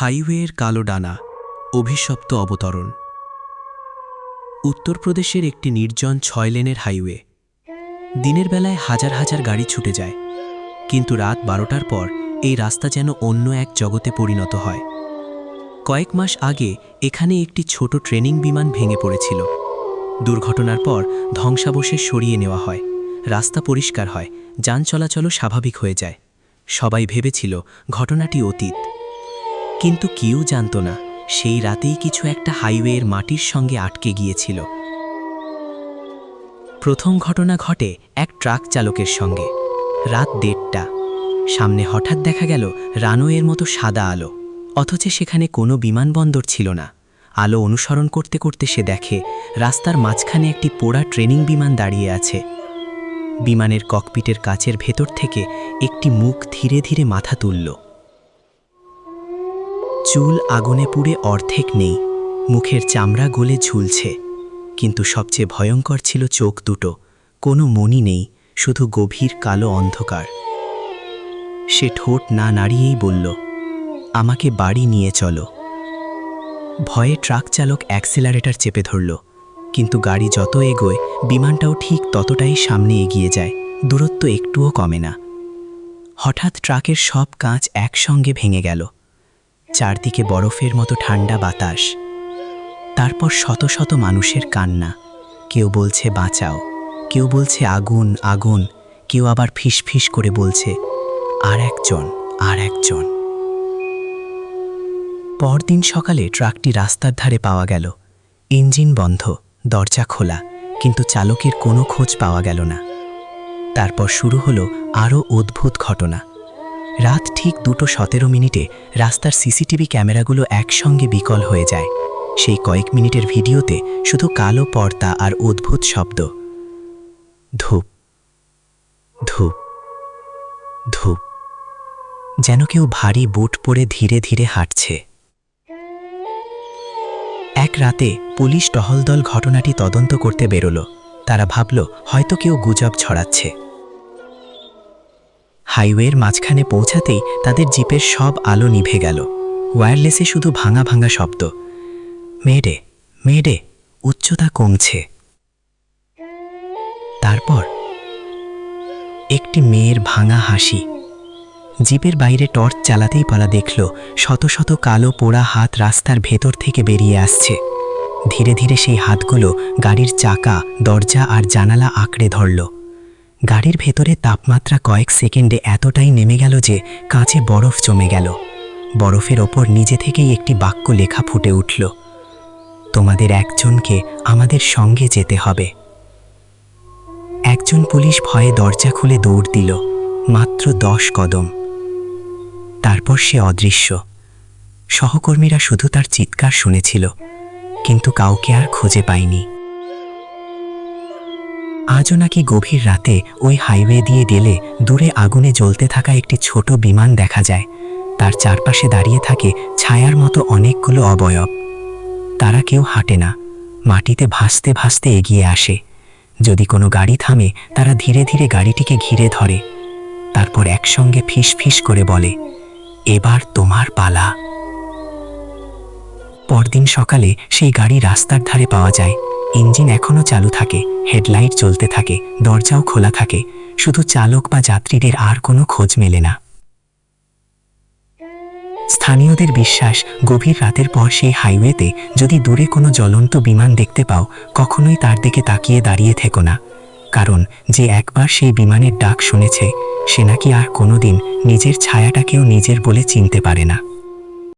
হাইওয়ের কালো ডানা, অভিশপ্ত অবতরণ। উত্তরপ্রদেশের একটি নির্জন ৬ লেনের হাইওয়ে। দিনের বেলায় হাজার হাজার গাড়ি ছুটে যায়, কিন্তু রাত ১২টার পর এই রাস্তা যেন অন্য এক জগতে পরিণত হয়। কয়েক মাস আগে এখানে একটি ছোট ট্রেনিং বিমান ভেঙে পড়েছিল। দুর্ঘটনার পর ধ্বংসাবশেষ সরিয়ে নেওয়া হয়, রাস্তা পরিষ্কার হয়, যান চলাচলও স্বাভাবিক হয়ে যায়। সবাই ভেবেছিল ঘটনাটি অতীত, কিন্তু কেউ জানত না সেই রাতেই কিছু একটা হাইওয়ের মাটির সঙ্গে আটকে গিয়েছিল। প্রথম ঘটনা ঘটে এক ট্রাক চালকের সঙ্গে। রাত ১:৩০। সামনে হঠাৎ দেখা গেল রানওয়ের মতো সাদা আলো, অথচ সেখানে কোনো বিমানবন্দর ছিল না। আলো অনুসরণ করতে করতে সে দেখে রাস্তার মাঝখানে একটি পোড়া ট্রেনিং বিমান দাঁড়িয়ে আছে। বিমানের ককপিটের কাচের ভেতর থেকে একটি মুখ ধীরে ধীরে মাথা তুলল। চুল আগুনে পুড়ে অর্ধেক নেই, মুখের চামড়া গলে ঝুলছে, কিন্তু সবচেয়ে ভয়ঙ্কর ছিল চোখ দুটো। কোনো মনি নেই, শুধু গভীর কালো অন্ধকার। সে ঠোঁট না নাড়িয়েই বলল, আমাকে বাড়ি নিয়ে চলো। ভয়ে ট্রাক চালক অ্যাক্সেলারেটর চেপে ধরল, কিন্তু গাড়ি যত এগোয় বিমানটাও ঠিক ততটাই সামনে এগিয়ে যায়, দূরত্ব একটুও কমে না। হঠাৎ ট্রাকের সব কাঁচ একসঙ্গে ভেঙে গেল। চারদিকে বরফের মতো ঠান্ডা বাতাস। তারপর শত শত মানুষের কান্না। কেউ বলছে বাঁচাও, কেউ বলছে আগুন আগুন, কেউ আবার ফিসফিস করে বলছে আর একজন আর একজন। পরদিন সকালে ট্রাকটি রাস্তার ধারে পাওয়া গেল। ইঞ্জিন বন্ধ, দরজা খোলা, কিন্তু চালকের কোনো খোঁজ পাওয়া গেল না। তারপর শুরু হলো আরও অদ্ভুত ঘটনা। রাত ঠিক 2:17 রাস্তার সিসিটিভি ক্যামেরাগুলো একসঙ্গে বিকল হয়ে যায়। সেই কয়েক মিনিটের ভিডিওতে শুধু কালো পর্দা আর অদ্ভুত শব্দ, ধূপ ধূপ ধূপ, যেন কেউ ভারী বুট পরে ধীরে ধীরে হাঁটছে। এক রাতে পুলিশ টহলদল ঘটনাটি তদন্ত করতে বেরোল। তারা ভাবল হয়তো কেউ গুজব ছড়াচ্ছে। হাইওয়ের মাঝখানে পৌঁছাতেই তাদের জিপের সব আলো নিভে গেল। ওয়্যারলেসে শুধু ভাঙা ভাঙা শব্দ, মেডে মেডে, উচ্চতা কমছে। তারপর একটি মেয়ের ভাঙা হাসি। জিপের বাইরে টর্চ চালাতেই পালা দেখল শত শত কালো পোড়া হাত রাস্তার ভেতর থেকে বেরিয়ে আসছে। ধীরে ধীরে সেই হাতগুলো গাড়ির চাকা, দরজা আর জানালা আঁকড়ে ধরল। গাড়ির ভেতরে তাপমাত্রা কয়েক সেকেন্ডে এতটাই নেমে গেল যে কাঁচে বরফ জমে গেল। বরফের ওপর নিজে থেকেই একটি বাক্য লেখা ফুটে উঠল, তোমাদের একজনকে আমাদের সঙ্গে যেতে হবে। একজন পুলিশ ভয়ে দরজা খুলে দৌড় দিল, মাত্র 10 কদম। তারপর সে অদৃশ্য। সহকর্মীরা শুধু তার চিৎকার শুনেছিল, কিন্তু কাউকে আর খুঁজে পায়নি। আজও নাকি গভীর রাতে ওই হাইওয়ে দিয়ে গেলে দূরে আগুনে জ্বলতে থাকা একটি ছোট বিমান দেখা যায়। তার চারপাশে দাঁড়িয়ে থাকে ছায়ার মতো অনেকগুলো অবয়ব। তারা কেউ হাঁটে না, মাটিতে ভাসতে ভাসতে এগিয়ে আসে। যদি কোনো গাড়ি থামে তারা ধীরে ধীরে গাড়িটিকে ঘিরে ধরে, তারপর একসঙ্গে ফিস ফিস করে বলে, এবার তোমার পালা। পরদিন সকালে সেই গাড়ি রাস্তার ধারে পাওয়া যায়। ইঞ্জিন এখনও চালু থাকে, হেডলাইট জ্বলতে থাকে, দরজাও খোলা থাকে, শুধু চালক বা যাত্রীদের আর কোনো খোঁজ মেলে না। স্থানীয়দের বিশ্বাস, গভীর রাতের পর সেই হাইওয়েতে যদি দূরে কোনো জ্বলন্ত বিমান দেখতে পাও, কখনোই তার দিকে তাকিয়ে দাঁড়িয়ে থেকো না, কারণ যে একবার সেই বিমানের ডাক শুনেছে সে নাকি আর কোনোদিন নিজের ছায়াটাকেও নিজের বলে চিনতে পারে না।